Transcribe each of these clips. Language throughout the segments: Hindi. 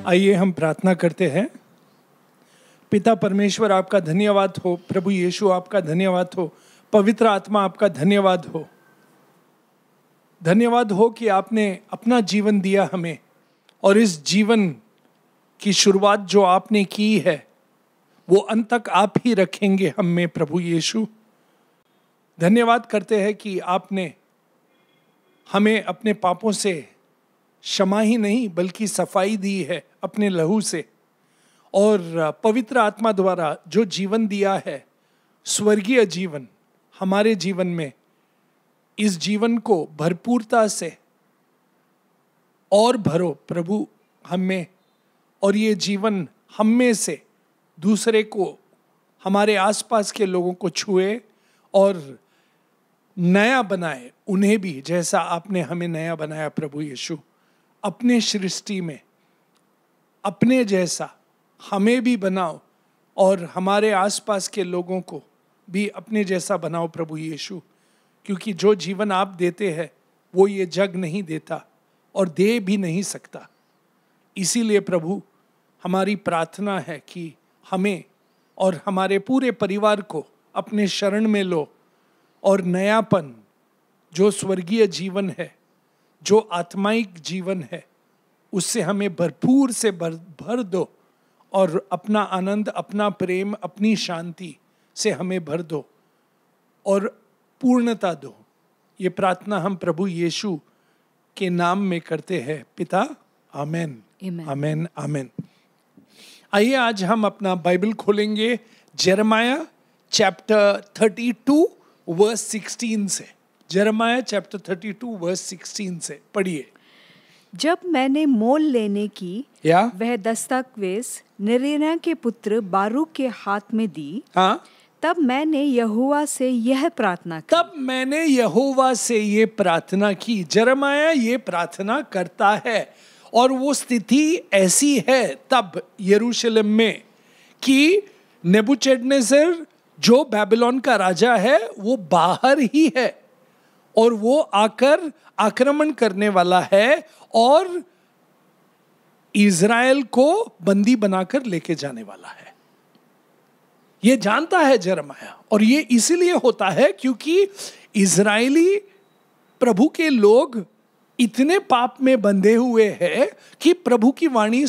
आइए हम प्रार्थना करते हैं। पिता परमेश्वर आपका धन्यवाद हो, प्रभु यीशु आपका धन्यवाद हो, पवित्र आत्मा आपका धन्यवाद हो। धन्यवाद हो कि आपने अपना जीवन दिया हमें, और इस जीवन की शुरुआत जो आपने की है वो अंत तक आप ही रखेंगे हम में। प्रभु यीशु धन्यवाद करते हैं कि आपने हमें अपने पापों से क्षमा ही नहीं बल्कि सफाई दी है अपने लहू से, और पवित्र आत्मा द्वारा जो जीवन दिया है, स्वर्गीय जीवन हमारे जीवन में, इस जीवन को भरपूरता से और भरो प्रभु हम में, और ये जीवन हम में से दूसरे को, हमारे आसपास के लोगों को छुए और नया बनाए, उन्हें भी जैसा आपने हमें नया बनाया। प्रभु यीशु अपने सृष्टि में अपने जैसा हमें भी बनाओ और हमारे आसपास के लोगों को भी अपने जैसा बनाओ प्रभु यीशु, क्योंकि जो जीवन आप देते हैं वो ये जग नहीं देता और दे भी नहीं सकता। इसीलिए प्रभु हमारी प्रार्थना है कि हमें और हमारे पूरे परिवार को अपने शरण में लो, और नयापन जो स्वर्गीय जीवन है, जो आत्माइक जीवन है, उससे हमें भरपूर से भर दो, और अपना आनंद, अपना प्रेम, अपनी शांति से हमें भर दो और पूर्णता दो। ये प्रार्थना हम प्रभु यीशु के नाम में करते हैं पिता, आमेन आमेन आमेन। आइए आज हम अपना बाइबल खोलेंगे यिर्मयाह चैप्टर 32 वर्स 16 से। यिर्मयाह चैप्टर 32 वर्स 16 से पढ़िए। जब मैंने मोल लेने की वह दस्तावेज नेरिय्याह के पुत्र बारूक के हाथ में दी, तब मैंने यहोवा से यह प्रार्थना की। यिर्मयाह ये प्रार्थना करता है, और वो स्थिति ऐसी है तब यरूशलेम में कि नेबूचदनेस्सर जो बाबिलोन का राजा है वो बाहर ही है, और वो आकर आक्रमण करने वाला है और इज़राइल को बंदी बनाकर लेके जाने वाला है। ये जानता है यिर्मयाह, और ये इसीलिए होता है क्योंकि इज़राइली प्रभु के लोग इतने पाप में बंधे हुए हैं कि प्रभु की वाणी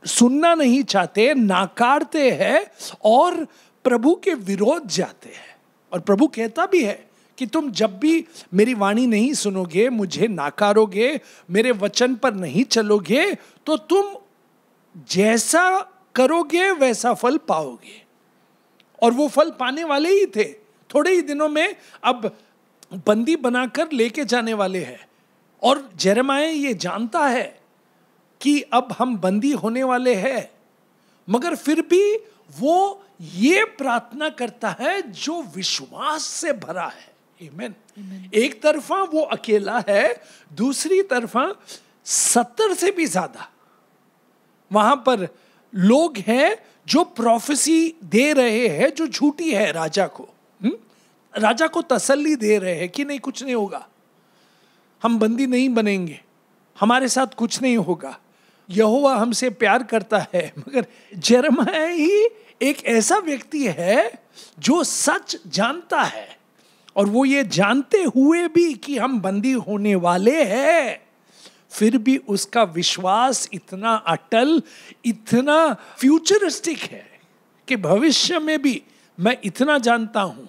सुनना नहीं चाहते, नाकारते हैं और प्रभु के विरोध जाते हैं। और प्रभु कहता भी है कि तुम जब भी मेरी वाणी नहीं सुनोगे, मुझे नाकारोगे, मेरे वचन पर नहीं चलोगे, तो तुम जैसा करोगे वैसा फल पाओगे। और वो फल पाने वाले ही थे। थोड़े ही दिनों में अब बंदी बनाकर लेके जाने वाले हैं, और यिर्मयाह ये जानता है कि अब हम बंदी होने वाले हैं, मगर फिर भी वो ये प्रार्थना करता है जो विश्वास से भरा है। आमीन। एक तरफा वो अकेला है, दूसरी तरफा 70 से भी ज्यादा वहां पर लोग हैं जो प्रोफेसी दे रहे हैं, जो झूठी है राजा को। राजा को तसल्ली दे रहे हैं कि नहीं, कुछ नहीं होगा, हम बंदी नहीं बनेंगे, हमारे साथ कुछ नहीं होगा, यहोवा हमसे प्यार करता है। मगर यिर्मयाह ही एक ऐसा व्यक्ति है जो सच जानता है, और वो ये जानते हुए भी कि हम बंदी होने वाले हैं, फिर भी उसका विश्वास इतना अटल, इतना फ्यूचरिस्टिक है कि भविष्य में भी मैं इतना जानता हूं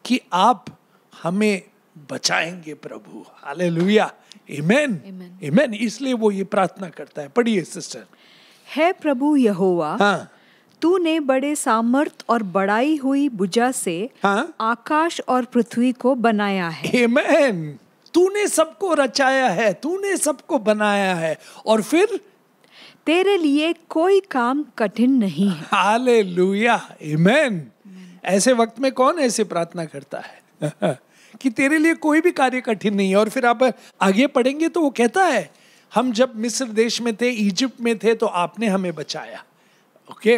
कि आप हमें बचाएंगे प्रभु। हालेलुया, आमेन आमेन। इसलिए वो ये प्रार्थना करता है। पढ़िए सिस्टर। है प्रभु यहोवा, तूने बड़े सामर्थ और बढ़ाई हुई भुजा से आकाश और पृथ्वी को बनाया है। आमेन। तूने सबको रचाया है, तूने सबको बनाया है, और फिर तेरे लिए कोई काम कठिन नहीं है। हालेलुया, आमेन। ऐसे वक्त में कौन ऐसे प्रार्थना करता है कि तेरे लिए कोई भी कार्य कठिन नहीं है। और फिर आप आगे पढ़ेंगे तो वो कहता है, हम जब मिस्र देश में थे, इजिप्ट में थे, तो आपने हमें बचाया। ओके,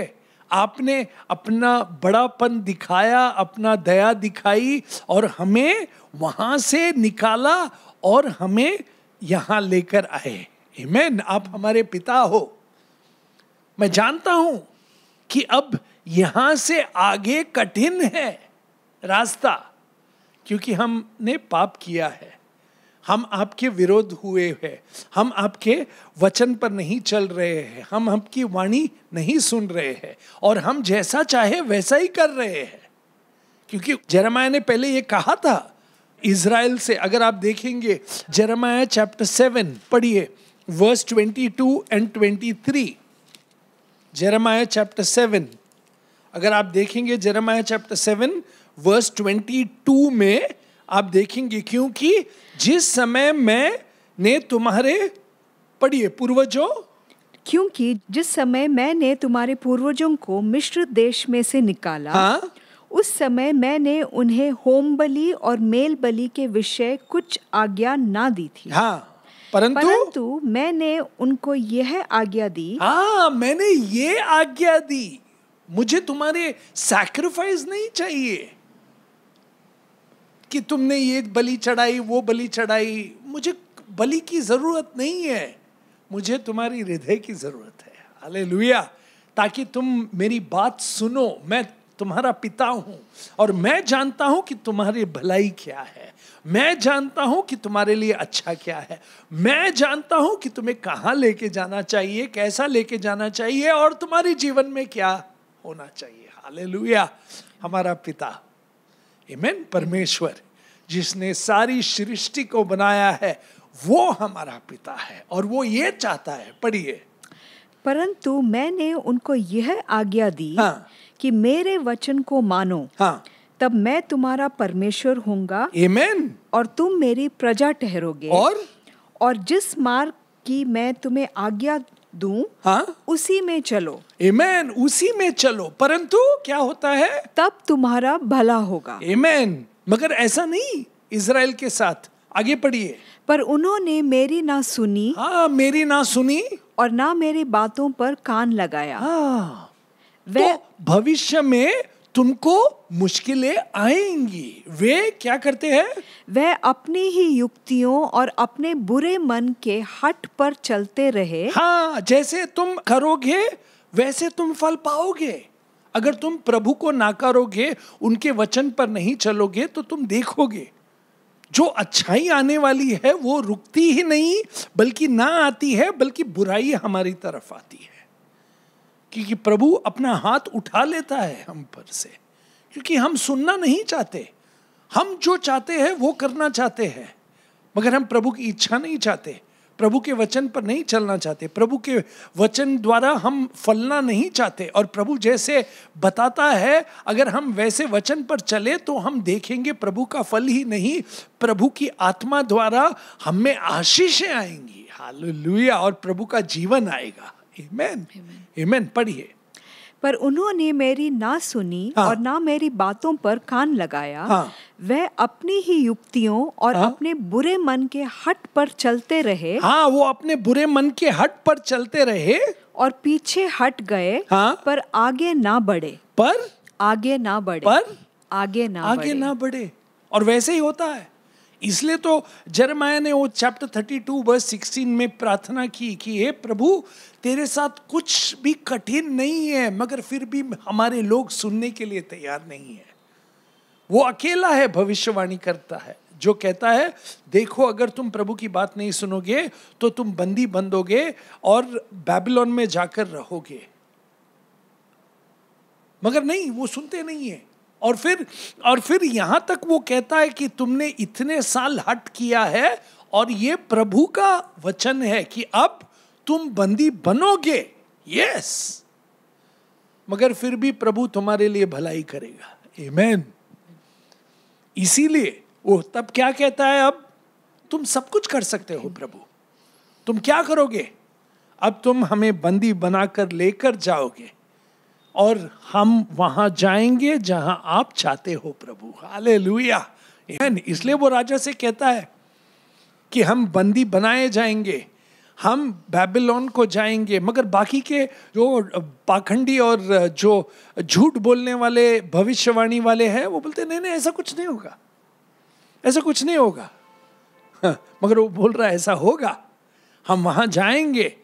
आपने अपना बड़ापन दिखाया, अपना दया दिखाई, और हमें वहां से निकाला और हमें यहां लेकर आए। आमेन। आप हमारे पिता हो। मैं जानता हूं कि अब यहां से आगे कठिन है रास्ता, क्योंकि हमने पाप किया है, हम आपके विरोध हुए हैं, हम आपके वचन पर नहीं चल रहे हैं, हम आपकी वाणी नहीं सुन रहे हैं, और हम जैसा चाहे वैसा ही कर रहे हैं। क्योंकि यिर्मयाह ने पहले ये कहा था इज़राइल से। अगर आप देखेंगे यिर्मयाह चैप्टर 7 पढ़िए, वर्स 22 एंड 23। यिर्मयाह चैप्टर 7, अगर आप देखेंगे यिर्मयाह चैप्टर 7 वर्स 22 में आप देखेंगे, क्योंकि जिस समय मैंने तुम्हारे, पढ़िए, पूर्वजों, क्योंकि जिस समय मैंने तुम्हारे पूर्वजों को मिस्र देश में से निकाला, हाँ, उस समय मैंने उन्हें होम बलि और मेल बलि के विषय कुछ आज्ञा ना दी थी। हाँ, परंतु मैंने उनको यह आज्ञा दी, हाँ, मैंने ये आज्ञा दी, मुझे तुम्हारे सैक्रिफाइस नहीं चाहिए कि तुमने ये बलि चढ़ाई, वो बलि चढ़ाई। मुझे बलि की जरूरत नहीं है, मुझे तुम्हारी हृदय की जरूरत है। हालेलुया। ताकि तुम मेरी बात सुनो। मैं तुम्हारा पिता हूं और मैं जानता हूं कि तुम्हारी भलाई क्या है, मैं जानता हूं कि तुम्हारे लिए अच्छा क्या है, मैं जानता हूं कि तुम्हें कहां लेके जाना चाहिए, कैसा लेके जाना चाहिए, और तुम्हारे जीवन में क्या होना चाहिए। हालेलुया। हमारा पिता, आमेन, परमेश्वर जिसने सारी सृष्टि को बनाया है, वो हमारा पिता है और वो ये चाहता है। पढ़िए, परंतु मैंने उनको यह आज्ञा दी, हाँ, कि मेरे वचन को मानो, हाँ, तब मैं तुम्हारा परमेश्वर होऊंगा, आमेन, और तुम मेरी प्रजा ठहरोगे, और जिस मार्ग की मैं तुम्हें आज्ञा दूं, हाँ, उसी में चलो, आमेन, उसी में चलो। परंतु क्या होता है? तब तुम्हारा भला होगा। आमेन। मगर ऐसा नहीं इज़राइल के साथ। आगे पढ़िए। पर उन्होंने मेरी ना सुनी, हाँ, मेरी ना सुनी और ना मेरी बातों पर कान लगाया। हाँ, वे तो भविष्य में तुमको मुश्किलें आएंगी। वे क्या करते हैं? वह अपनी ही युक्तियों और अपने बुरे मन के हट पर चलते रहे। हाँ, जैसे तुम करोगे वैसे तुम फल पाओगे। अगर तुम प्रभु को नाकारोगे, उनके वचन पर नहीं चलोगे, तो तुम देखोगे जो अच्छाई आने वाली है वो रुकती ही नहीं, बल्कि ना आती है, बल्कि बुराई हमारी तरफ आती है। क्योंकि प्रभु अपना हाथ उठा लेता है हम पर से, क्योंकि हम सुनना नहीं चाहते। हम जो चाहते हैं वो करना चाहते हैं, मगर हम प्रभु की इच्छा नहीं चाहते, प्रभु के वचन पर नहीं चलना चाहते, प्रभु के वचन द्वारा हम फलना नहीं चाहते। और प्रभु जैसे बताता है, अगर हम वैसे वचन पर चले तो हम देखेंगे प्रभु का फल ही नहीं, प्रभु की आत्मा द्वारा हम में आशीषें आएंगी। हालेलुया। और प्रभु का जीवन आएगा। आमेन, आमेन। पढ़िए। पर उन्होंने मेरी ना सुनी, हाँ, और ना मेरी बातों पर कान लगाया। हाँ, वह अपनी ही युक्तियों और हाँ, अपने बुरे मन के हट पर चलते रहे। हाँ, वो अपने बुरे मन के हट पर चलते रहे और पीछे हट गए। हाँ, पर आगे ना बढ़े, पर आगे ना बढ़े, पर आगे ना बढ़े। और वैसे ही होता है। इसलिए तो यिर्मयाह ने वो चैप्टर 32 वर्स 16 में प्रार्थना की कि हे प्रभु, तेरे साथ कुछ भी कठिन नहीं है, मगर फिर भी हमारे लोग सुनने के लिए तैयार नहीं है। वो अकेला है, भविष्यवाणी करता है, जो कहता है देखो अगर तुम प्रभु की बात नहीं सुनोगे तो तुम बंदी बंदोगे और बेबीलोन में जाकर रहोगे। मगर नहीं, वो सुनते नहीं है। और फिर यहां तक वो कहता है कि तुमने इतने साल हट किया है और ये प्रभु का वचन है कि अब तुम बंदी बनोगे। यस, मगर फिर भी प्रभु तुम्हारे लिए भलाई करेगा। आमेन। इसीलिए वो तब क्या कहता है, अब तुम सब कुछ कर सकते हो प्रभु, तुम क्या करोगे? अब तुम हमें बंदी बनाकर लेकर जाओगे और हम वहां जाएंगे जहां आप चाहते हो प्रभु। हालेलुया। इसलिए वो राजा से कहता है कि हम बंदी बनाए जाएंगे, हम बेबीलोन को जाएंगे। मगर बाकी के जो पाखंडी और जो झूठ बोलने वाले भविष्यवाणी वाले हैं वो बोलते नहीं नहीं, ऐसा कुछ नहीं होगा, ऐसा कुछ नहीं होगा। मगर वो बोल रहा है ऐसा होगा। हम वहां जाएंगे,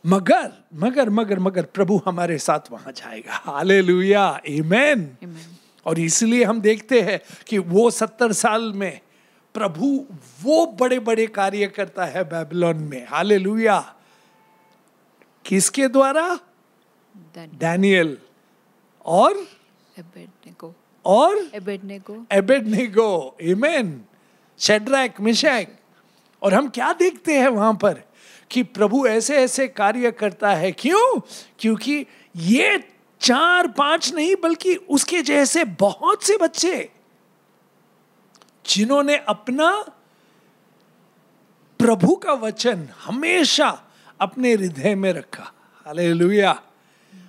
मगर मगर मगर मगर प्रभु हमारे साथ वहां जाएगा। हालेलुया, आमेन। और इसलिए हम देखते हैं कि वो 70 साल में प्रभु वो बड़े बड़े कार्य करता है बैबिलोन में। हालेलुया। किसके द्वारा? डैनियल और एबेडनेगो, आमेन, शेड्रैक, मिशैक। और हम क्या देखते हैं वहां पर कि प्रभु ऐसे ऐसे कार्य करता है। क्यों? क्योंकि ये 4-5 नहीं बल्कि उसके जैसे बहुत से बच्चे जिन्होंने अपना प्रभु का वचन हमेशा अपने हृदय में रखा। हालेलुया।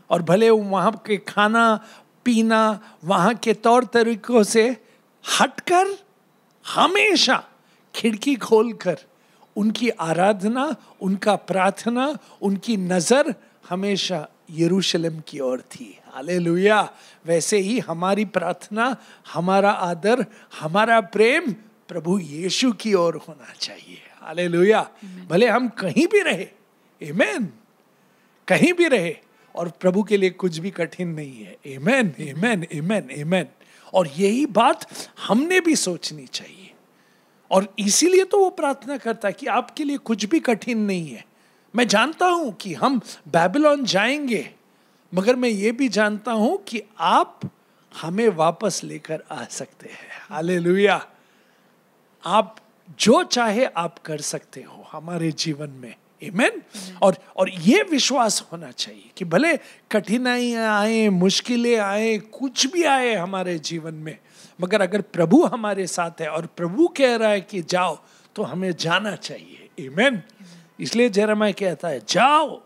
और भले वहां के खाना पीना, वहां के तौर तरीकों से हटकर हमेशा खिड़की खोलकर उनकी आराधना, उनका प्रार्थना, उनकी नजर हमेशा यरूशलेम की ओर थी। हालेलुया। वैसे ही हमारी प्रार्थना, हमारा आदर, हमारा प्रेम प्रभु यीशु की ओर होना चाहिए। हालेलुया। भले हम कहीं भी रहे, आमेन, कहीं भी रहे, और प्रभु के लिए कुछ भी कठिन नहीं है। आमेन, आमेन, आमेन, आमेन। और यही बात हमने भी सोचनी चाहिए। और इसीलिए तो वो प्रार्थना करता है कि आपके लिए कुछ भी कठिन नहीं है। मैं जानता हूं कि हम बैबिलोन जाएंगे, मगर मैं ये भी जानता हूं कि आप हमें वापस लेकर आ सकते हैं। हालेलुया। आप जो चाहे आप कर सकते हो हमारे जीवन में, आमेन। और ये विश्वास होना चाहिए कि भले कठिनाइयां आए, मुश्किलें आए, कुछ भी आए हमारे जीवन में, मगर अगर प्रभु हमारे साथ है और प्रभु कह रहा है कि जाओ, तो हमें जाना चाहिए। आमेन। इसलिए यिर्मयाह कहता है, जाओ,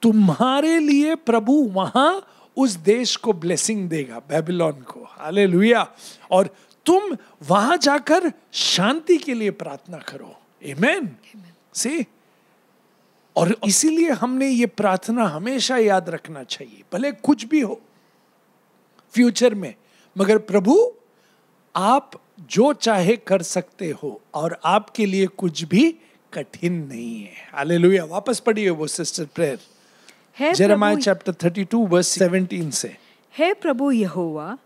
तुम्हारे लिए प्रभु वहां उस देश को ब्लेसिंग देगा, बैबिलोन को। हालेलुया। और तुम वहां जाकर शांति के लिए प्रार्थना करो। आमेन। सी, और इसीलिए हमने ये प्रार्थना हमेशा याद रखना चाहिए, भले कुछ भी हो फ्यूचर में, मगर प्रभु आप जो चाहे कर सकते हो और आपके लिए कुछ भी कठिन नहीं है। हालेलुया। वापस पढ़िए वो सिस्टर प्रेयर, यिर्मयाह चैप्टर 32 वर्स 17 से। हे प्रभु यहोवा,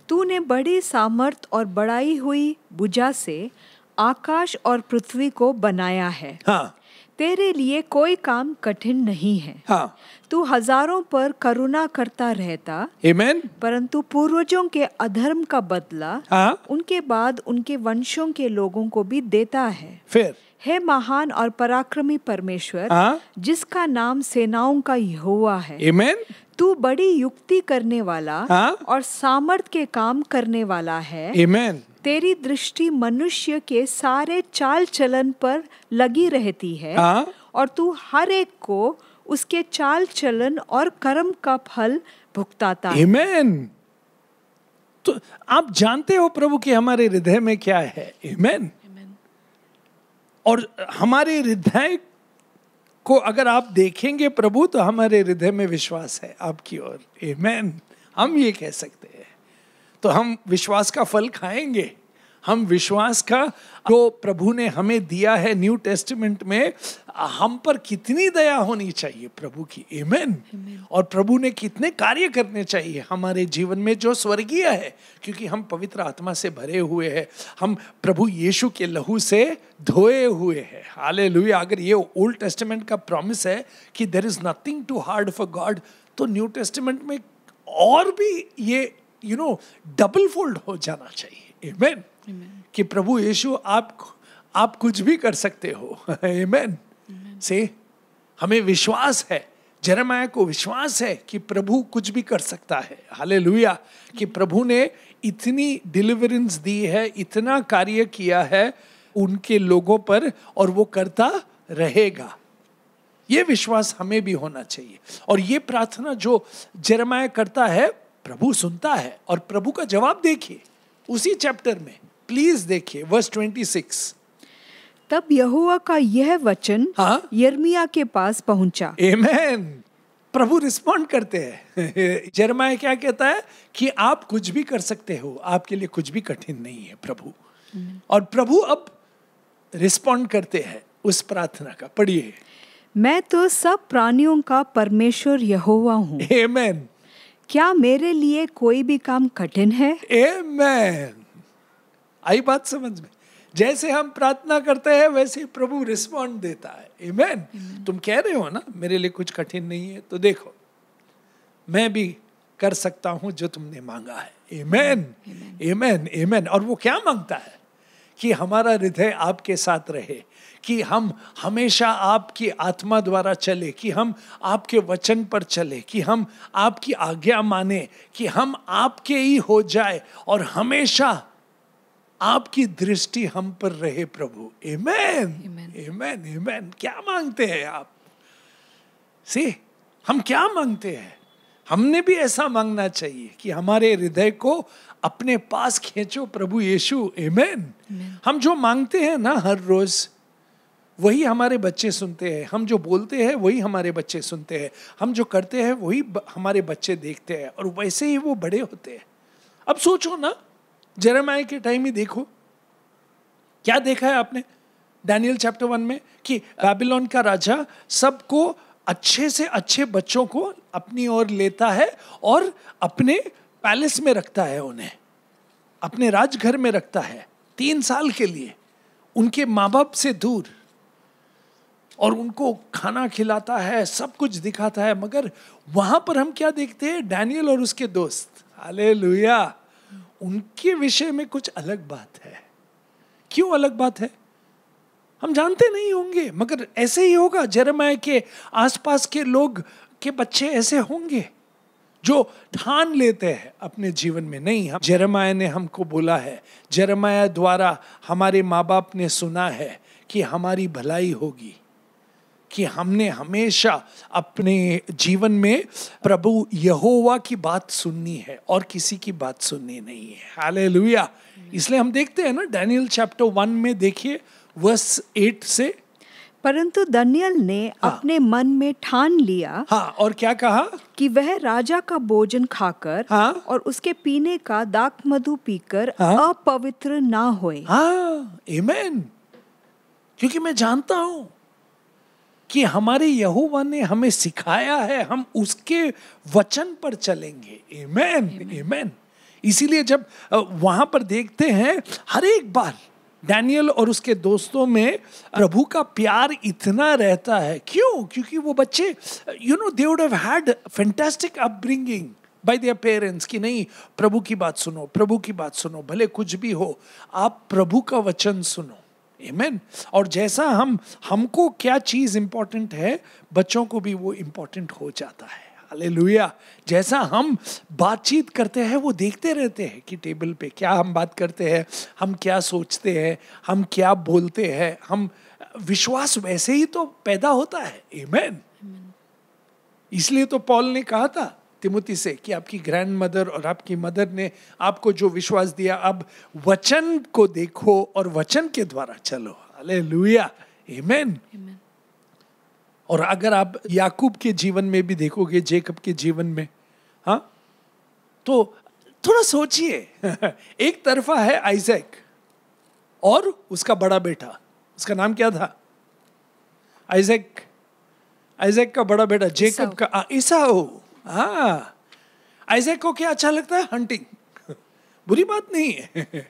तूने बड़ी सामर्थ और बढ़ाई हुई भुजा से आकाश और पृथ्वी को बनाया है। हाँ। तेरे लिए कोई काम कठिन नहीं है। हाँ। तू हजारों पर करुणा करता रहता, आमेन, परंतु पूर्वजों के अधर्म का बदला हाँ, उनके बाद उनके वंशों के लोगों को भी देता है। फिर हे महान और पराक्रमी परमेश्वर, हाँ, जिसका नाम सेनाओं का यहोवा है, आमेन, तू बड़ी युक्ति करने वाला, हाँ, और सामर्थ के काम करने वाला है। आमेन। तेरी दृष्टि मनुष्य के सारे चाल चलन पर लगी रहती है, हाँ, और तू हर एक को उसके चाल चलन और कर्म का फल भुगताता है। आमेन। तो आप जानते हो प्रभु कि हमारे हृदय में क्या है। आमेन। और हमारे हृदय को अगर आप देखेंगे प्रभु, तो हमारे हृदय में विश्वास है आपकी ओर। आमेन। हम ये कह सकते हैं, तो हम विश्वास का फल खाएंगे। हम विश्वास का जो प्रभु ने हमें दिया है न्यू टेस्टामेंट में, हम पर कितनी दया होनी चाहिए प्रभु की। आमेन। और प्रभु ने कितने कार्य करने चाहिए हमारे जीवन में जो स्वर्गीय है, क्योंकि हम पवित्र आत्मा से भरे हुए हैं, हम प्रभु यीशु के लहू से धोए हुए हैं। हालेलुया। अगर ये ओल्ड टेस्टामेंट का प्रॉमिस है कि there is nothing too hard for God, तो न्यू टेस्टामेंट में और भी ये डबल फोल्ड हो जाना चाहिए। आमेन। कि प्रभु यीशु आप कुछ भी कर सकते हो। आमेन। से हमें विश्वास है, यिर्मयाह को विश्वास है कि प्रभु कुछ भी कर सकता है। हालेलुया। कि प्रभु ने इतनी डिलीवरेंस दी है, इतना कार्य किया है उनके लोगों पर, और वो करता रहेगा। ये विश्वास हमें भी होना चाहिए। और ये प्रार्थना जो यिर्मयाह करता है, प्रभु सुनता है। और प्रभु का जवाब देखिए उसी चैप्टर में, प्लीज देखिए वर्स 26। तब यहोवा का यह वचन हाँ? यिर्मयाह के पास पहुंचा। आमेन। प्रभु रिस्पॉन्ड करते हैं। यिर्मयाह क्या कहता है कि आप कुछ भी कर सकते हो, आपके लिए कुछ भी कठिन नहीं है प्रभु। और प्रभु अब रिस्पॉन्ड करते हैं उस प्रार्थना का, पढ़िए। मैं तो सब प्राणियों का परमेश्वर यहोवा हूँ। आमेन। क्या मेरे लिए कोई भी काम कठिन है? आमेन। आई बात समझ में? जैसे हम प्रार्थना करते हैं वैसे ही प्रभु रिस्पॉन्ड देता है। आमेन। तुम कह रहे हो ना मेरे लिए कुछ कठिन नहीं है, तो देखो मैं भी कर सकता हूं जो तुमने मांगा है। आमेन, आमेन, आमेन। और वो क्या मांगता है? कि हमारा हृदय आपके साथ रहे, कि हम हमेशा आपकी आत्मा द्वारा चले, कि हम आपके वचन पर चले, कि हम आपकी आज्ञा माने, कि हम आपके ही हो जाए और हमेशा आपकी दृष्टि हम पर रहे प्रभु। आमेन, आमेन, आमेन। क्या मांगते हैं आप? हम क्या मांगते हैं? हमने भी ऐसा मांगना चाहिए कि हमारे हृदय को अपने पास खींचो प्रभु यीशु। आमेन। हम जो मांगते हैं ना हर रोज, वही हमारे बच्चे सुनते हैं। हम जो बोलते हैं वही हमारे बच्चे सुनते हैं। हम जो करते हैं वही हमारे बच्चे देखते हैं और वैसे ही वो बड़े होते हैं। अब सोचो ना, यिर्मयाह के टाइम ही देखो, क्या देखा है आपने दानियल चैप्टर 1 में, कि बाबिलोन का राजा सबको अच्छे से अच्छे बच्चों को अपनी ओर लेता है और अपने पैलेस में रखता है, उन्हें अपने राजघर में रखता है 3 साल के लिए, उनके माँ बाप से दूर, और उनको खाना खिलाता है, सब कुछ दिखाता है। मगर वहां पर हम क्या देखते हैं? दानियल और उसके दोस्त, हालेलुया, उनके विषय में कुछ अलग बात है। क्यों अलग बात है हम जानते नहीं होंगे, मगर ऐसे ही होगा। यिर्मयाह के आसपास के लोग के बच्चे ऐसे होंगे जो ठान लेते हैं अपने जीवन में, नहीं, हम यिर्मयाह ने हमको बोला है, यिर्मयाह द्वारा हमारे माँ बाप ने सुना है कि हमारी भलाई होगी, कि हमने हमेशा अपने जीवन में प्रभु यहोवा की बात सुननी है और किसी की बात सुननी नहीं है। हालेलुया। इसलिए हम देखते हैं ना दानियल चैप्टर 1 में, देखिए वर्स 8 से, परंतु दानियल ने अपने मन में ठान लिया, और क्या कहा? कि वह राजा का भोजन खाकर और उसके पीने का दाख मधु पीकर अपवित्र ना होए। आमेन। क्योंकि मैं जानता हूं कि हमारे यहोवा ने हमें सिखाया है, हम उसके वचन पर चलेंगे। आमेन, आमेन। इसीलिए जब वहां पर देखते हैं, हर एक बार दानियल और उसके दोस्तों में प्रभु का प्यार इतना रहता है। क्यों? क्योंकि वो बच्चे, they would have had fantastic upbringing bye their parents, कि नहीं, प्रभु की बात सुनो, प्रभु की बात सुनो, भले कुछ भी हो, आप प्रभु का वचन सुनो। आमेन। और जैसा हमको क्या चीज इंपॉर्टेंट है, बच्चों को भी वो इंपॉर्टेंट हो जाता है। हालेलुया। जैसा हम बातचीत करते हैं वो देखते रहते हैं कि टेबल पे क्या हम बात करते हैं, हम क्या सोचते हैं, हम क्या बोलते हैं, हम विश्वास वैसे ही तो पैदा होता है। आमेन। इसलिए तो पॉल ने कहा था तिमुथी से कि आपकी ग्रैंड मदर और आपकी मदर ने आपको जो विश्वास दिया, अब वचन को देखो और वचन के द्वारा चलो। हालेलुया। आमेन। और अगर आप याकूब के जीवन में भी देखोगे, जेकब के जीवन में, तो थोड़ा सोचिए, एक तरफा है आइजैक और उसका बड़ा बेटा, उसका नाम क्या था? आइजैक का बड़ा बेटा जेकब का ईसाऊ। आइजैक को क्या अच्छा लगता है? हंटिंग। बुरी बात नहीं है,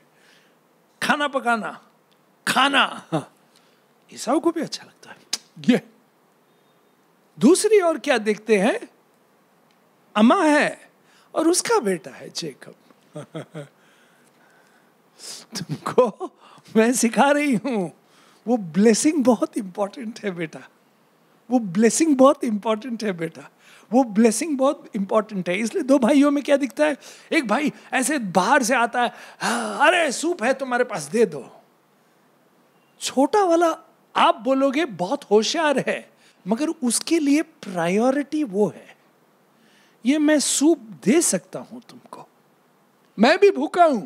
खाना पकाना, खाना, ईसाऊ को भी अच्छा लगता है ये। दूसरी ओर क्या देखते हैं? अम्मा है और उसका बेटा है जेकब। तुमको मैं सिखा रही हूं, वो ब्लेसिंग बहुत इंपॉर्टेंट है बेटा, वो ब्लेसिंग बहुत इंपॉर्टेंट है बेटा, वो ब्लेसिंग बहुत इंपॉर्टेंट है। इसलिए दो भाइयों में क्या दिखता है? एक भाई ऐसे बाहर से आता है, अरे सूप है तुम्हारे पास, दे दो। छोटा वाला आप बोलोगे बहुत होशियार है, मगर उसके लिए प्रायोरिटी वो है, ये मैं सूप दे सकता हूं तुमको, मैं भी भूखा हूं,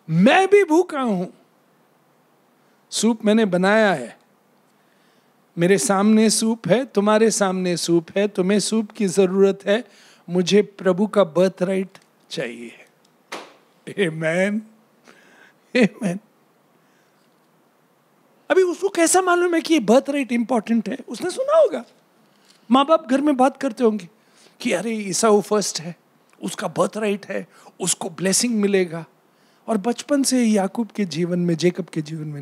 मैं भी भूखा हूं, सूप मैंने बनाया है, मेरे सामने सूप है, तुम्हारे सामने सूप है, तुम्हें सूप की जरूरत है, मुझे प्रभु का बर्थ राइट चाहिए। आमेन, आमेन। अभी उसको कैसा मालूम है कि ये बर्थ राइट इंपॉर्टेंट है? उसने सुना होगा, माँ बाप घर में बात करते होंगे कि अरे ईसाऊ फर्स्ट है, उसका बर्थ राइट है, उसको ब्लेसिंग मिलेगा। और बचपन से याकूब के जीवन में, जेकब के जीवन में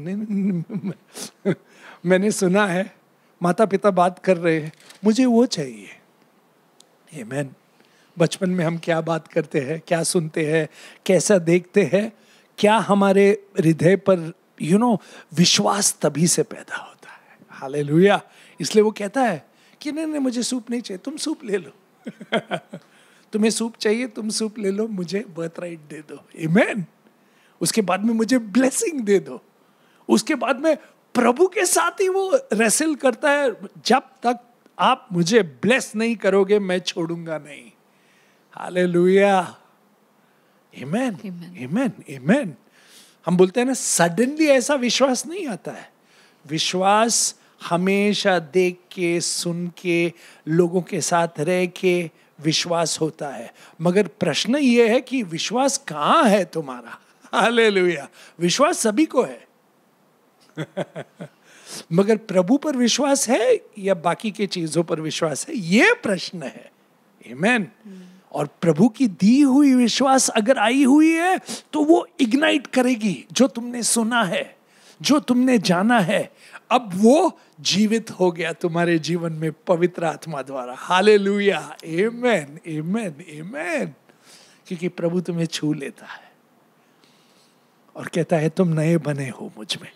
मैंने सुना है माता पिता बात कर रहे हैं, मुझे वो चाहिए। आमीन। बचपन में हम क्या बात करते हैं, क्या सुनते हैं, कैसा देखते हैं, क्या हमारे हृदय पर विश्वास तभी से पैदा होता है। हालेलुया। इसलिए वो कहता है कि नहीं मुझे सूप नहीं चाहिए, तुम सूप ले लो तुम्हें सूप चाहिए, तुम सूप ले लो, मुझे बर्थ राइट दे दो। आमीन। उसके बाद में मुझे ब्लेसिंग दे दो। उसके बाद में प्रभु के साथ ही वो रेसल करता है, जब तक आप मुझे ब्लेस नहीं करोगे मैं छोड़ूंगा नहीं। हालेलुया। आमीन, आमीन, आमीन। हम बोलते हैं ना, सडनली ऐसा विश्वास नहीं आता है। विश्वास हमेशा देख के, सुन के, लोगों के साथ रह के विश्वास होता है। मगर प्रश्न ये है कि विश्वास कहाँ है तुम्हारा? हालेलुया। विश्वास सभी को है मगर प्रभु पर विश्वास है या बाकी के चीजों पर विश्वास है, ये प्रश्न है। आमीन। और प्रभु की दी हुई विश्वास अगर आई हुई है तो वो इग्नाइट करेगी जो तुमने सुना है, जो तुमने जाना है। अब वो जीवित हो गया तुम्हारे जीवन में पवित्र आत्मा द्वारा। हालेलुया। आमीन, आमीन, आमीन। क्योंकि प्रभु तुम्हें छू लेता है और कहता है तुम नए बने हो मुझ में।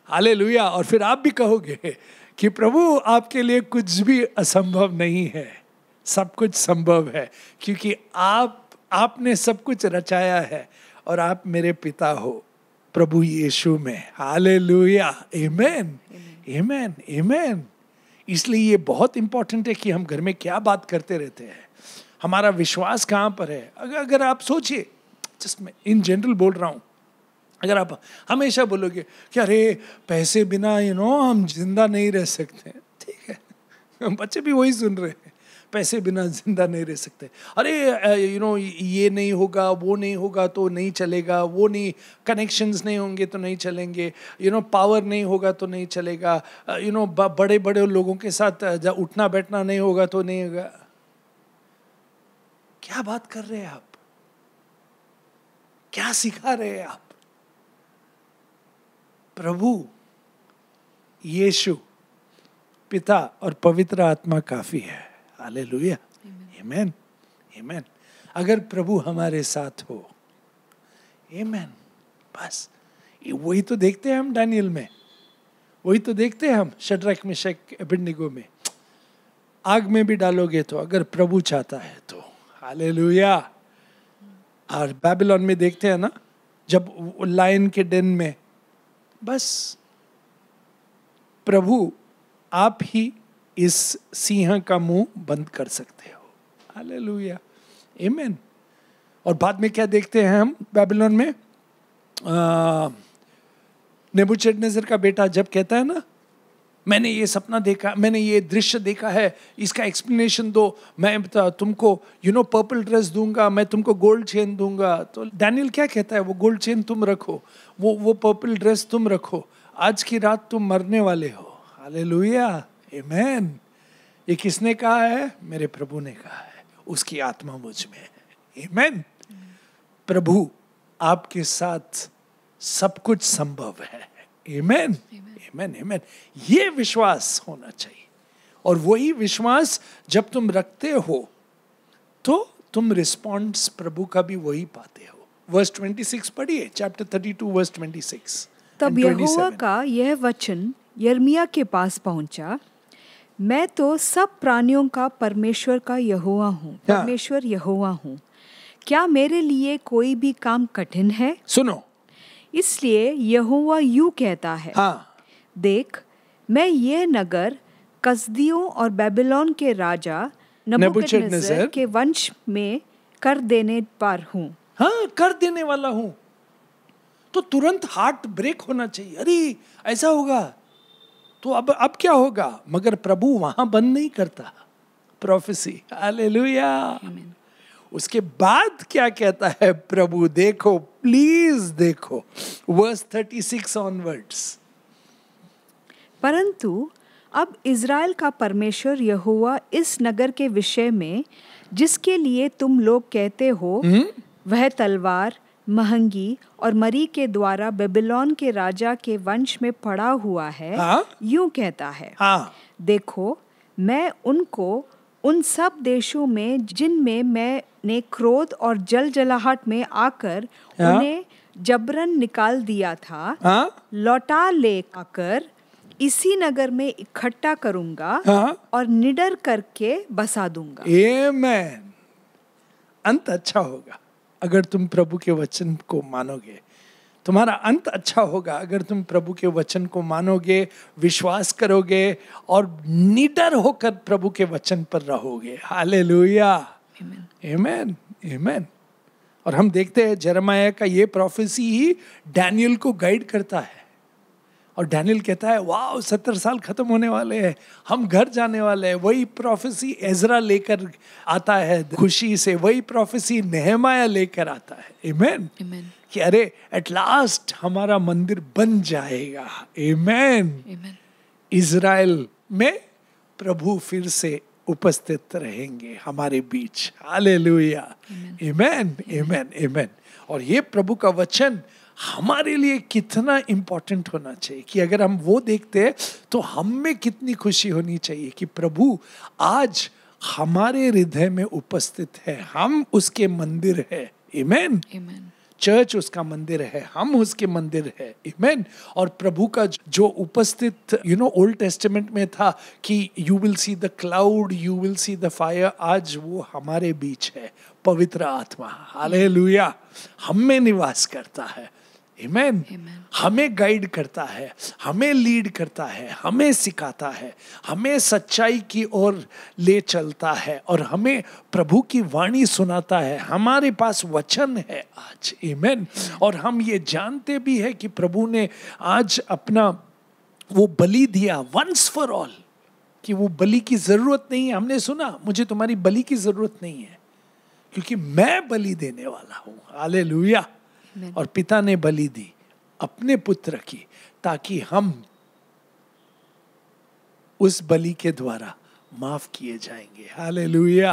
हालेलुया। और फिर आप भी कहोगे कि प्रभु आपके लिए कुछ भी असंभव नहीं है, सब कुछ संभव है, क्योंकि आपने सब कुछ रचाया है और आप मेरे पिता हो प्रभु यीशु में। हालेलुया। आमीन, आमीन, आमीन। इसलिए ये बहुत इंपॉर्टेंट है कि हम घर में क्या बात करते रहते हैं, हमारा विश्वास कहाँ पर है। अगर आप सोचिए, जस्ट मैं इन जनरल बोल रहा हूँ, अगर आप हमेशा बोलोगे कि अरे पैसे बिना हम जिंदा नहीं रह सकते, ठीक है, बच्चे भी वही सुन रहे हैं, पैसे बिना जिंदा नहीं रह सकते। अरे ये नहीं होगा, वो नहीं होगा तो नहीं चलेगा, वो नहीं, कनेक्शंस नहीं होंगे तो नहीं चलेंगे, पावर नहीं होगा तो नहीं चलेगा, बड़े बड़े लोगों के साथ उठना बैठना नहीं होगा तो नहीं होगा। क्या बात कर रहे हैं आप? क्या सिखा रहे हैं आप? प्रभु यीशु, पिता और पवित्र आत्मा काफी है। हालेलुया। आमीन, आमीन। अगर प्रभु हमारे साथ हो, आमीन, बस वही तो देखते हैं हम दानियल में, वही तो देखते हैं हम शद्रक मेशक अबेदनगो में। आग में भी डालोगे तो अगर प्रभु चाहता है तो। हालेलुया। और बेबीलोन में देखते हैं ना, जब लायन के डेन में, बस प्रभु आप ही इस सिंह का मुंह बंद कर सकते हो। हालेलुया। आमीन। और बाद में क्या देखते हैं हम बेबीलोन में? नेबूकदनेस्सर का बेटा जब कहता है ना, मैंने ये सपना देखा, मैंने ये दृश्य देखा है, इसका एक्सप्लेनेशन दो, मैं तुमको पर्पल ड्रेस दूंगा, मैं तुमको गोल्ड चेन दूंगा। तो दानियल क्या कहता है? वो गोल्ड चेन तुम रखो, वो पर्पल ड्रेस तुम रखो, आज की रात तुम मरने वाले हो। हालेलुया। आमीन। ये किसने कहा है? मेरे प्रभु ने कहा है, उसकी आत्मा मुझ में है। आमीन। प्रभु आपके साथ सब कुछ संभव है। आमीन, आमीन, आमीन। ये विश्वास होना चाहिए। और वही विश्वास जब तुम रखते हो तो तुम रिस्पॉन्स प्रभु का भी वही पाते हो। वर्स 26 पढ़िए, चैप्टर 32 वर्स 26। तब यहोवा का यह वचन यिर्मयाह के पास पहुंचा, मैं तो सब प्राणियों का परमेश्वर का यहोवा हूँ, परमेश्वर यहोवा हूँ। क्या मेरे लिए कोई भी काम कठिन है? सुनो, इसलिए यहोवा यूं कहता है, देख, मैं ये नगर कसदियों और बेबीलोन के राजा नबूकदनेस्सर के वंश में कर देने पर हूँ। हाँ, कर देने वाला हूँ। तो तुरंत हार्ट ब्रेक होना चाहिए। अरे ऐसा होगा तो अब क्या होगा? मगर प्रभु वहां बंद नहीं करता प्रोफेसी। हालेलुया। उसके बाद क्या कहता है प्रभु? देखो, प्लीज देखो, वर्स 36 ऑनवर्ड्स। परंतु अब इज़राइल का परमेश्वर यहोवा इस नगर के विषय में जिसके लिए तुम लोग कहते हो वह तलवार, महंगी और मरी के द्वारा बेबीलोन के राजा के वंश में पड़ा हुआ है, यूं कहता है, देखो मैं उनको उन सब देशों में जिनमें मैंने क्रोध और जलजलाहट में आकर उन्हें जबरन निकाल दिया था, लौटा ले आकर इसी नगर में इकट्ठा करूंगा और निडर करके बसा दूंगा। आमेन। अंत अच्छा होगा अगर तुम प्रभु के वचन को मानोगे। तुम्हारा अंत अच्छा होगा अगर तुम प्रभु के वचन को मानोगे, विश्वास करोगे और निडर होकर प्रभु के वचन पर रहोगे। हालेलुया, आमेन, आमेन। और हम देखते हैं यिर्मयाह का ये प्रोफेसी ही डैनियल को गाइड करता है। और डैनियल कहता है वाह 70 साल खत्म होने वाले हैं, हम घर जाने वाले हैं। वही प्रोफेसी एजरा लेकर आता है खुशी से, वही प्रोफेसी नेहमाया लेकर आता है। आमेन, कि अरे एट लास्ट हमारा मंदिर बन जाएगा। आमेन। इज़राइल में प्रभु फिर से उपस्थित रहेंगे हमारे बीच। हालेलुया, आमेन, आमेन, आमेन। और ये प्रभु का वचन हमारे लिए कितना इंपॉर्टेंट होना चाहिए कि अगर हम वो देखते हैं तो हम में कितनी खुशी होनी चाहिए कि प्रभु आज हमारे हृदय में उपस्थित है, हम उसके मंदिर है। आमेन। चर्च उसका मंदिर है, हम उसके मंदिर है। आमेन। और प्रभु का जो उपस्थित ओल्ड टेस्टामेंट में था कि you will see the cloud, you will see the fire, आज वो हमारे बीच है। पवित्र आत्मा, हालेलुया, हम में निवास करता है। आमेन। हमें गाइड करता है, हमें लीड करता है, हमें सिखाता है, हमें सच्चाई की ओर ले चलता है और हमें प्रभु की वाणी सुनाता है। हमारे पास वचन है आज। आमेन। और हम ये जानते भी है कि प्रभु ने आज अपना वो बलि दिया वंस फॉर ऑल, कि वो बलि की जरूरत नहीं है। हमने सुना मुझे तुम्हारी बलि की जरूरत नहीं है क्योंकि मैं बलि देने वाला हूँ। हालेलुया। और पिता ने बलि दी अपने पुत्र की ताकि हम उस बलि के द्वारा माफ किए जाएंगे। हालेलुया।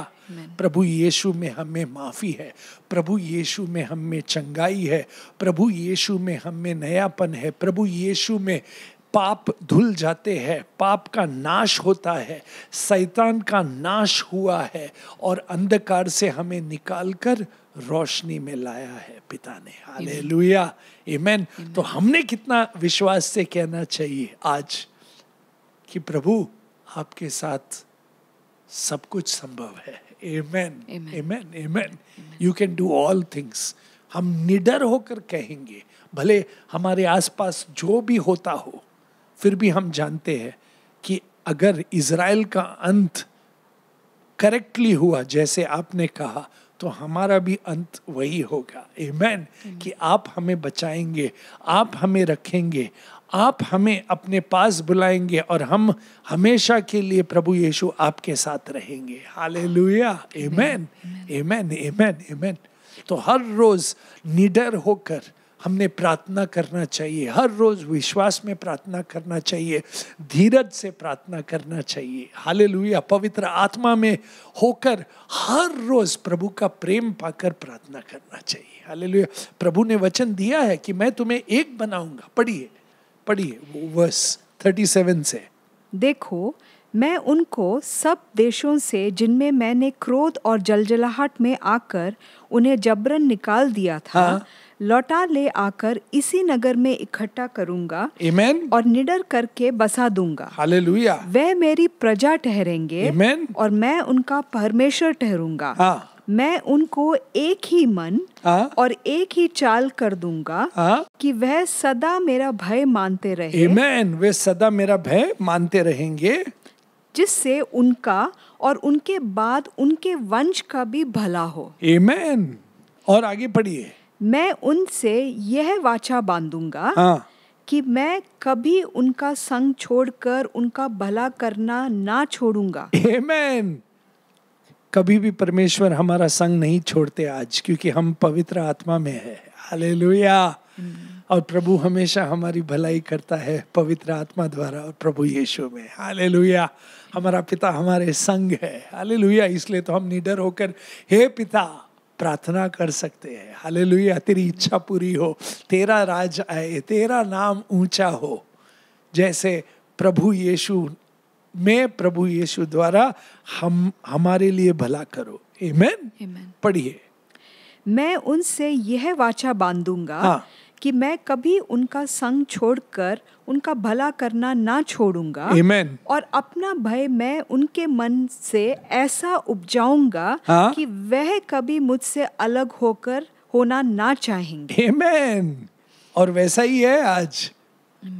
प्रभु यीशु में हमें माफी है, प्रभु यीशु में हम में चंगाई है, प्रभु यीशु में हम में नयापन है, प्रभु यीशु में पाप धुल जाते हैं, पाप का नाश होता है, शैतान का नाश हुआ है और अंधकार से हमें निकालकर रोशनी में लाया है पिता ने। हालेलुया, आमेन। तो हमने कितना विश्वास से कहना चाहिए आज कि प्रभु आपके साथ सब कुछ संभव है। आमेन, आमेन, आमेन। You can do all things. हम निडर होकर कहेंगे, भले हमारे आसपास जो भी होता हो, फिर भी हम जानते हैं कि अगर इज़राइल का अंत करेक्टली हुआ जैसे आपने कहा तो हमारा भी अंत वही होगा। आमेन। कि आप हमें बचाएंगे, आप हमें रखेंगे, आप हमें अपने पास बुलाएंगे और हम हमेशा के लिए प्रभु यीशु आपके साथ रहेंगे। हालेलुया, आमेन, आमेन, आमेन, आमेन। तो हर रोज निडर होकर हमने प्रार्थना करना चाहिए, हर रोज विश्वास में प्रार्थना करना चाहिए, धीरज से प्रार्थना करना चाहिए। हालेलुया। पवित्र आत्मा में होकर हर रोज प्रभु का प्रेम पाकर प्रार्थना करना चाहिए। हालेलुया। प्रभु ने वचन दिया है कि मैं तुम्हें एक बनाऊंगा। पढ़िए पढ़िए वर्स 37 से। देखो मैं उनको सब देशों से जिनमें मैंने क्रोध और जलजलाहट में आकर उन्हें जबरन निकाल दिया था, लौटा ले आकर इसी नगर में इकट्ठा करूंगा। आमेन। और निडर करके बसा दूंगा। हालेलुया। वे मेरी प्रजा ठहरेंगे। आमेन। और मैं उनका परमेश्वर ठहरूंगा। मैं उनको एक ही मन और एक ही चाल कर दूंगा कि वह सदा मेरा भय मानते रहे। आमेन। वे सदा मेरा भय मानते रहेंगे, जिससे उनका और उनके बाद उनके वंश का भी भला हो। आमेन। और आगे पढ़िए। मैं उनसे यह वाचा बांधूंगा कि मैं कभी उनका संग छोड़कर उनका भला करना ना छोड़ूंगा। आमेन। कभी भी परमेश्वर हमारा संग नहीं छोड़ते आज, क्योंकि हम पवित्र आत्मा में है। हालेलुया। और प्रभु हमेशा हमारी भलाई करता है पवित्र आत्मा द्वारा और प्रभु यीशु में। हालेलुया। हमारा पिता हमारे संग है। हालेलुया। इसलिए तो हम निडर होकर हे पिता प्रार्थना कर सकते हैं। हालेलुया। तेरी इच्छा पूरी हो, तेरा राज आए, तेरा नाम ऊंचा हो, जैसे प्रभु यीशु में प्रभु यीशु द्वारा हम हमारे लिए भला करो। आमीन। पढ़िए। मैं उनसे यह वाचा बांधूंगा हाँ। कि मैं कभी उनका संग छोड़कर उनका भला करना ना छोड़ूंगा। आमीन। और अपना भय मैं उनके मन से ऐसा उपजाऊंगा हाँ। कि वह कभी मुझसे अलग होकर होना ना चाहेंगे। आमीन। और वैसा ही है आज।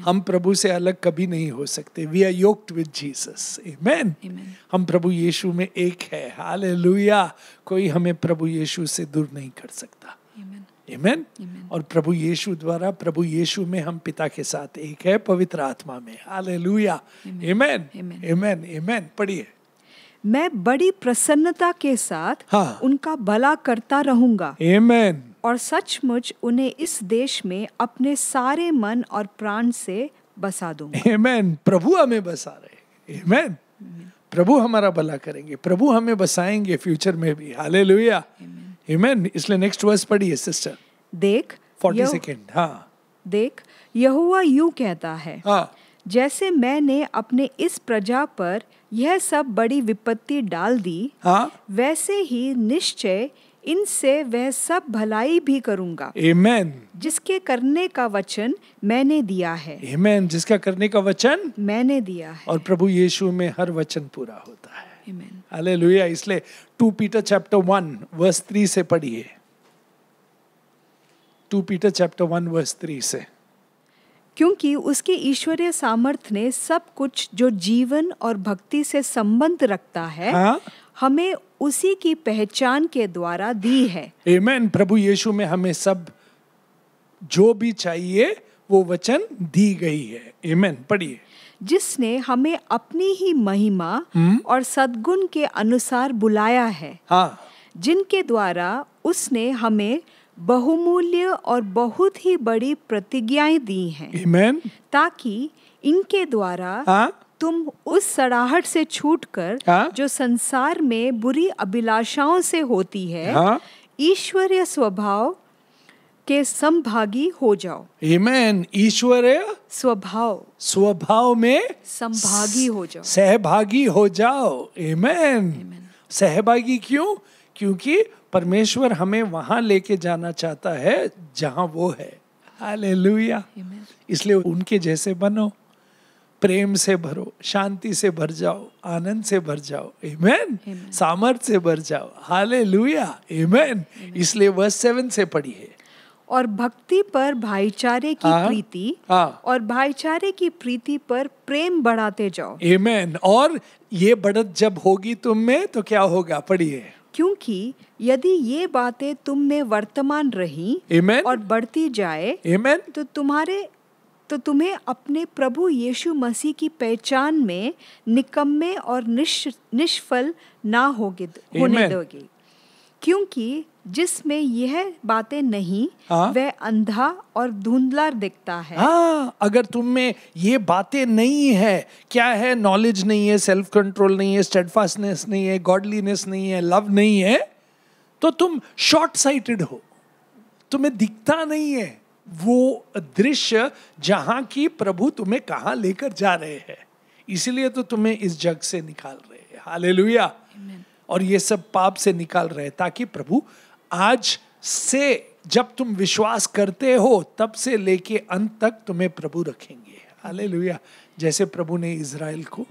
हम प्रभु से अलग कभी नहीं हो सकते। We are yoked with Jesus. आमीन। हम प्रभु यीशु में एक है। हालेलुया। कोई हमें प्रभु यीशु से दूर नहीं कर सकता। आमीन। और प्रभु यीशु द्वारा, प्रभु यीशु में हम पिता के साथ एक है पवित्र आत्मा में। हालेलुया। आमीन। आमीन। आमीन। पढ़िए। मैं बड़ी प्रसन्नता के साथ हाँ। उनका भला करता रहूंगा आमीन। और सचमुच उन्हें इस देश में अपने सारे मन और प्राण से बसा दूंगा। आमीन। प्रभु हमें बसा रहे। आमीन। प्रभु हमारा भला करेंगे, प्रभु हमें बसाएंगे फ्यूचर में भी। हालेलुया। आमीन। इसलिए नेक्स्ट वर्स पढ़िए सिस्टर। देख 40 सेकेंड। हाँ। देख यहोवा यूं कहता है, हाँ। जैसे मैंने अपने इस प्रजा पर यह सब बड़ी विपत्ति डाल दी, हाँ। वैसे ही निश्चय इनसे वह सब भलाई भी करूंगा। आमीन। जिसके करने का वचन मैंने दिया है। आमीन। जिसका करने का वचन मैंने दिया है। और प्रभु यीशु में हर वचन पूरा होता है। आमीन। हालेलुया। इसलिए 2 पीटर चैप्टर 1 वर्स 3 से पढ़िए। 2 पीटर चैप्टर 1 वर्स 3 से। क्योंकि उसके ईश्वरीय सामर्थ्य ने सब कुछ जो जीवन और भक्ति से संबंध रखता है, हाँ? हमें उसी की पहचान के द्वारा दी है। आमीन। प्रभु यीशु में हमें सब जो भी चाहिए वो वचन दी गई है। आमीन। पढ़िए। जिसने हमें अपनी ही महिमा और सद्गुण के अनुसार बुलाया है, हाँ। जिनके द्वारा उसने हमें बहुमूल्य और बहुत ही बड़ी प्रतिज्ञाएं दी हैं, आमीन। ताकि इनके द्वारा हाँ? तुम उस सड़ाहट से छूटकर हाँ? जो संसार में बुरी अभिलाषाओं से होती है, हाँ? ईश्वरीय स्वभाव के संभागी हो जाओ। आमीन। ईश्वरीय स्वभाव में संभागी हो जाओ। सहभागी हो जाओ। आमीन। सहभागी क्यों? क्योंकि परमेश्वर हमें वहां लेके जाना चाहता है जहां वो है। हालेलुया। इसलिए उनके जैसे बनो, प्रेम से भरो, शांति से भर जाओ, आनंद से भर जाओ। आमीन। सामर्थ से भर जाओ। हालेलुया। आमीन। इसलिए वर्स 7 से पढ़िए। और भक्ति पर भाईचारे की प्रीति, और भाईचारे की प्रीति पर प्रेम बढ़ाते जाओ। आमीन। और ये बढ़त जब होगी तुम में तो क्या होगा? पढ़िए। क्योंकि यदि ये बातें तुम में वर्तमान रही Amen. और बढ़ती जाए, Amen. तो तुम्हें अपने प्रभु यीशु मसीह की पहचान में निकम्मे और निष्फल ना होने दोगे। क्योंकि जिसमें यह बातें नहीं, वह अंधा और धुंधला दिखता है। हाँ, अगर तुम में ये बातें नहीं है, क्या है? नॉलेज नहीं है, सेल्फ कंट्रोल नहीं है, स्टेडफास्टनेस नहीं है, गॉडलीनेस नहीं है, लव नहीं है, तो तुम शॉर्ट साइटेड हो, तुम्हें दिखता नहीं है वो दृश्य जहां की प्रभु तुम्हें कहां लेकर जा रहे हैं। इसीलिए तो तुम्हें इस जग से निकाल रहे हैं। हालेलुया। और ये सब पाप से निकाल रहे हैं, ताकि प्रभु आज से जब तुम विश्वास करते हो तब से लेके अंत तक तुम्हें प्रभु रखेंगे। हालेलुया। जैसे प्रभु ने इज़राइल को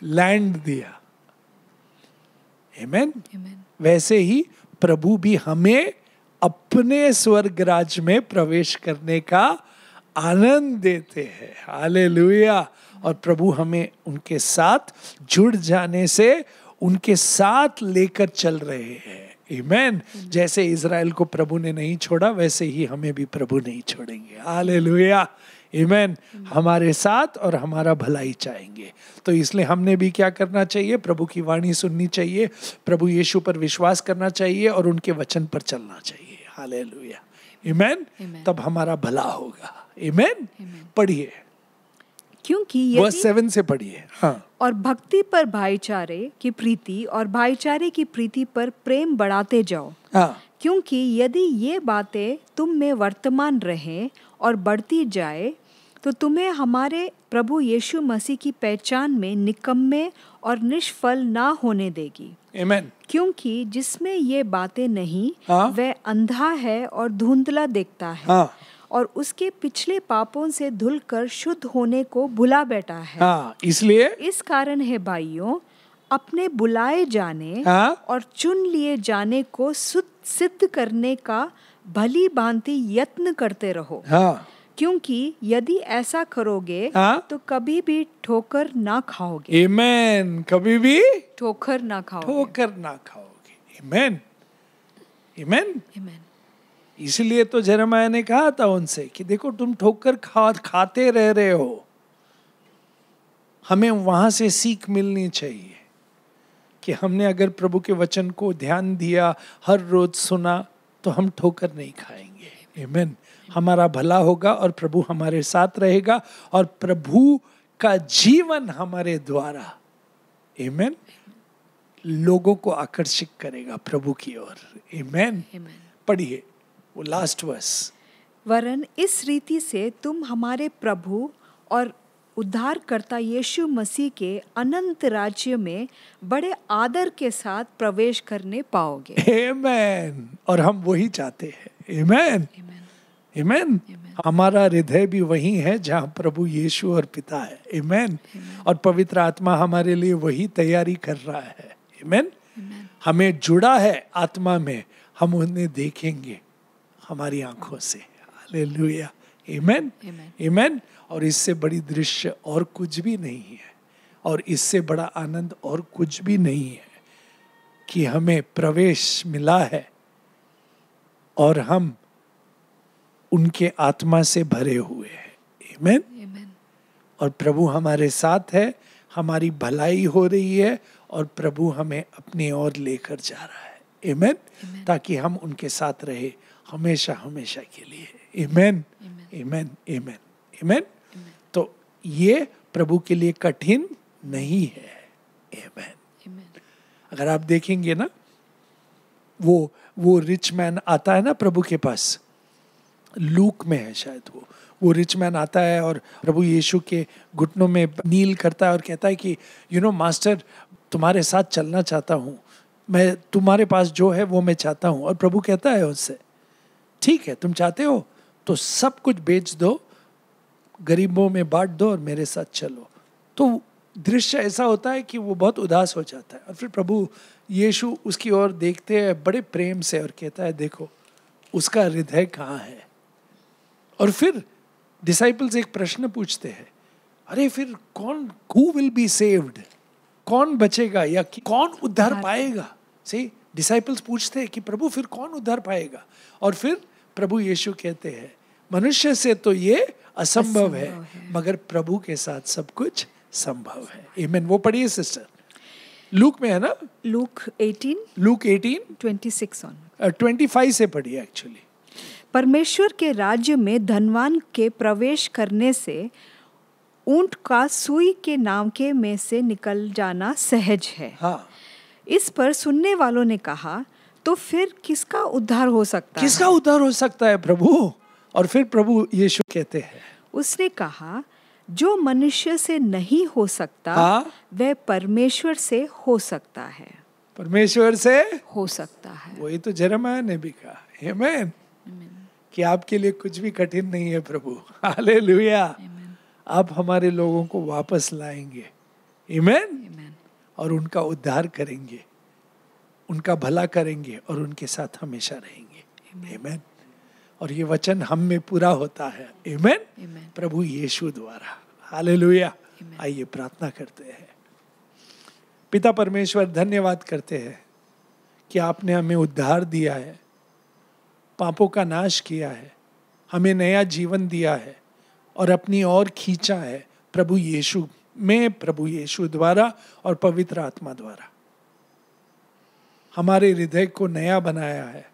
लैंड दिया, आमीन, वैसे ही प्रभु भी हमें अपने स्वर्ग राज्य में प्रवेश करने का आनंद देते हैं। हालेलुया। और प्रभु हमें उनके साथ जुड़ जाने से उनके साथ लेकर चल रहे हैं। आमीन। जैसे इज़राइल को प्रभु ने नहीं छोड़ा, वैसे ही हमें भी प्रभु नहीं छोड़ेंगे। हालेलुया। आमीन। हमारे साथ और हमारा भलाई चाहेंगे। तो इसलिए हमने भी क्या करना चाहिए? प्रभु की वाणी सुननी चाहिए, प्रभु यीशु पर विश्वास करना चाहिए और उनके वचन पर चलना चाहिए। हालेलुया। आमेन, Amen. तब हमारा भला होगा। आमेन। पढ़िए क्योंकि वर्स यदि 7 से पढ़िए। हाँ, और भक्ति पर भाईचारे की प्रीति और भाईचारे की प्रीति पर प्रेम बढ़ाते जाओ, हाँ, क्योंकि यदि ये बातें तुम में वर्तमान रहें और बढ़ती जाए तो तुम्हें हमारे प्रभु यीशु मसीह की पहचान में निकम्मे और निष्फल ना होने देगी। आमेन। क्योंकि जिसमें ये बातें नहीं, हाँ। वह अंधा है और धुंधला देखता है, हाँ, और उसके पिछले पापों से धुलकर शुद्ध होने को भुला बैठा है। हाँ, इसलिए इस कारण है भाइयों, अपने बुलाए जाने हाँ। और चुन लिए जाने को सिद्ध करने का भली भांति यत्न करते रहो, हाँ, क्योंकि यदि ऐसा करोगे हाँ। तो कभी भी ठोकर ना खाओगे। आमेन, कभी भी ठोकर ना खाओगे। ठोकर ना खाओगे। आमेन, आमेन। Amen. इसलिए तो यिर्मयाह ने कहा था उनसे कि देखो तुम ठोकर खाते रह रहे हो, हमें वहां से सीख मिलनी चाहिए कि हमने अगर प्रभु के वचन को ध्यान दिया, हर रोज सुना, तो हम ठोकर नहीं खाएंगे। आमेन। हमारा भला होगा और प्रभु हमारे साथ रहेगा और प्रभु का जीवन हमारे द्वारा, आमेन, लोगों को आकर्षित करेगा प्रभु की ओर। आमेन। पढ़िए वो लास्ट वर्स। वरन इस रीति से तुम हमारे प्रभु और उद्धारकर्ता यीशु मसीह के अनंत राज्य में बड़े आदर के साथ प्रवेश करने पाओगे। आमेन। और हम वही चाहते हैं। आमेन, आमेन। हमारा हृदय भी वही है जहाँ प्रभु यीशु और पिता है। आमेन। और पवित्र आत्मा हमारे लिए वही तैयारी कर रहा है। आमेन। हमें जुड़ा है आत्मा में, हम उन्हें देखेंगे हमारी आंखों से। हालेलुया। आमेन, आमेन। और इससे बड़ी दृश्य और कुछ भी नहीं है, और इससे बड़ा आनंद और कुछ भी नहीं है कि हमें प्रवेश मिला है और हम उनके आत्मा से भरे हुए हैं। आमेन। और प्रभु हमारे साथ है, हमारी भलाई हो रही है और प्रभु हमें अपनी ओर लेकर जा रहा है। आमेन। ताकि हम उनके साथ रहे हमेशा हमेशा के लिए। आमेन, आमेन, आमेन, आमेन। तो ये प्रभु के लिए कठिन नहीं है। आमेन। अगर आप देखेंगे ना, वो रिच मैन आता है ना प्रभु के पास, लूक में है शायद, वो रिच मैन आता है और प्रभु यीशु के घुटनों में नील करता है और कहता है कि मास्टर, तुम्हारे साथ चलना चाहता हूँ मैं, तुम्हारे पास जो है वो मैं चाहता हूँ। और प्रभु कहता है उससे, ठीक है, तुम चाहते हो तो सब कुछ बेच दो, गरीबों में बांट दो और मेरे साथ चलो। तो दृश्य ऐसा होता है कि वो बहुत उदास हो जाता है और फिर प्रभु यीशु उसकी ओर देखते हैं बड़े प्रेम से और कहता है, देखो उसका हृदय कहाँ है। और फिर डिसाइपल्स एक प्रश्न पूछते हैं, अरे फिर कौन, हु विल बी सेव्ड, कौन बचेगा या कौन उद्धार पाएगा। सही, डिसाइपल्स पूछते हैं कि प्रभु फिर कौन उद्धार पाएगा। और फिर प्रभु यीशु कहते हैं, मनुष्य से तो ये असंभव है, मगर प्रभु के साथ सब कुछ संभव है। आमीन। वो पढ़िए सिस्टर, लूक में है ना, लूक 18 26 25 से पढ़िए एक्चुअली। परमेश्वर के राज्य में धनवान के प्रवेश करने से ऊंट का सुई के नावके में से निकल जाना सहज है। हाँ। इस पर सुनने वालों ने कहा, तो फिर किसका उद्धार हो सकता है? किसका उद्धार हो सकता है प्रभु? और फिर प्रभु यीशु कहते हैं, उसने कहा, जो मनुष्य से नहीं हो सकता, हाँ? वह परमेश्वर से हो सकता है। परमेश्वर से हो सकता है। वही तो यिर्मयाह ने भी कहा। आमीन। कि आपके लिए कुछ भी कठिन नहीं है प्रभु। हालेलुया। आप हमारे लोगों को वापस लाएंगे। आमीन। और उनका उद्धार करेंगे, उनका भला करेंगे और उनके साथ हमेशा रहेंगे। आमीन। और ये वचन हम में पूरा होता है। आमीन। प्रभु यीशु द्वारा। हालेलुया। आइए प्रार्थना करते हैं। पिता परमेश्वर, धन्यवाद करते हैं कि आपने हमें उद्धार दिया है, पापों का नाश किया है, हमें नया जीवन दिया है और अपनी ओर खींचा है प्रभु यीशु में, प्रभु यीशु द्वारा और पवित्र आत्मा द्वारा हमारे हृदय को नया बनाया है।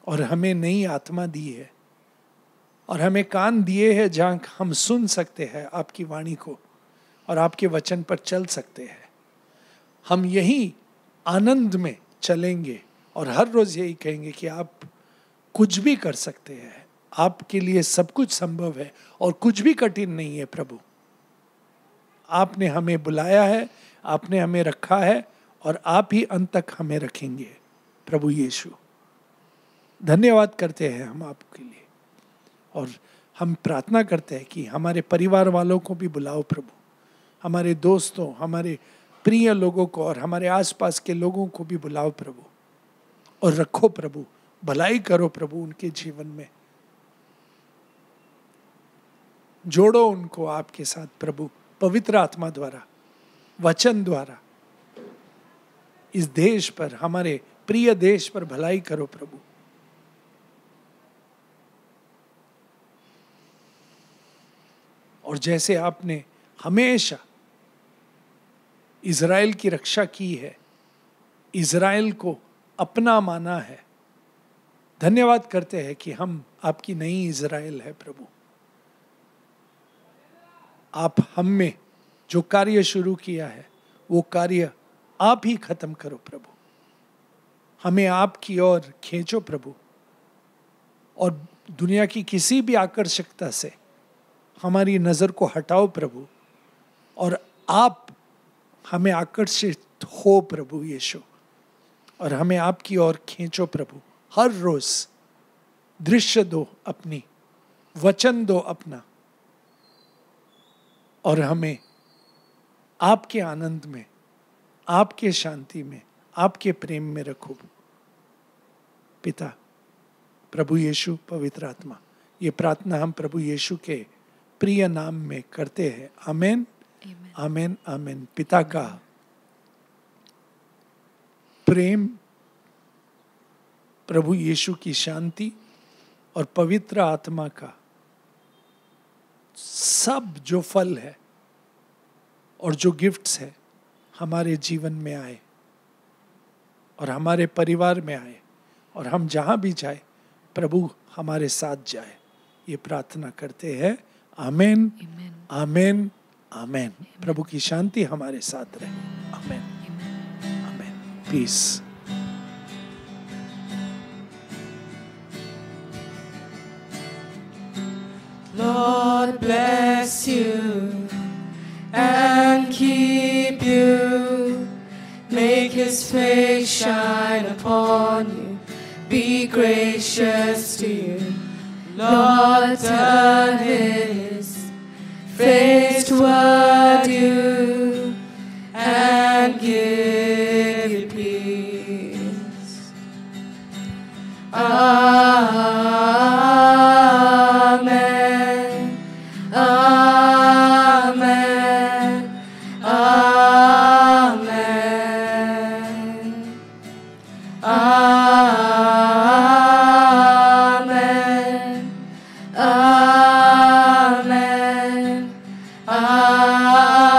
और हमें नई आत्मा दी है और हमें कान दिए हैं जहाँ हम सुन सकते हैं आपकी वाणी को और आपके वचन पर चल सकते हैं। हम यही आनंद में चलेंगे और हर रोज यही कहेंगे कि आप कुछ भी कर सकते हैं, आपके लिए सब कुछ संभव है और कुछ भी कठिन नहीं है। प्रभु, आपने हमें बुलाया है, आपने हमें रखा है और आप ही अंत तक हमें रखेंगे। प्रभु यीशु, धन्यवाद करते हैं हम आपके लिए और हम प्रार्थना करते हैं कि हमारे परिवार वालों को भी बुलाओ प्रभु, हमारे दोस्तों, हमारे प्रिय लोगों को और हमारे आसपास के लोगों को भी बुलाओ प्रभु और रखो प्रभु, भलाई करो प्रभु उनके जीवन में, जोड़ो उनको आपके साथ प्रभु, पवित्र आत्मा द्वारा, वचन द्वारा। इस देश पर, हमारे प्रिय देश पर भलाई करो प्रभु। और जैसे आपने हमेशा इज़राइल की रक्षा की है, इज़राइल को अपना माना है, धन्यवाद करते हैं कि हम आपकी नई इज़राइल है प्रभु। आप हम में जो कार्य शुरू किया है वो कार्य आप ही खत्म करो प्रभु, हमें आपकी ओर खींचो प्रभु और दुनिया की किसी भी आकर्षकता से हमारी नजर को हटाओ प्रभु और आप हमें आकर्षित हो प्रभु यीशु और हमें आपकी ओर खींचो प्रभु। हर रोज दृश्य दो अपनी, वचन दो अपना और हमें आपके आनंद में, आपके शांति में, आपके प्रेम में रखो पिता, प्रभु यीशु, पवित्र आत्मा। ये प्रार्थना हम प्रभु यीशु के प्रिय नाम में करते हैं। आमेन, आमेन, आमेन। पिता का प्रेम, प्रभु यीशु की शांति और पवित्र आत्मा का सब जो फल है और जो गिफ्ट्स है हमारे जीवन में आए और हमारे परिवार में आए और हम जहां भी जाए प्रभु हमारे साथ जाए, ये प्रार्थना करते हैं। आमेन, आमेन, आमेन। प्रभु की शांति हमारे साथ रहे। आमेन, आमेन। Piece. Lord bless you and keep you, make his face shine upon you, be gracious to you. Lord turn his face toward you and give you peace. Amen. Amen. Amen. Amen. Amen. Amen.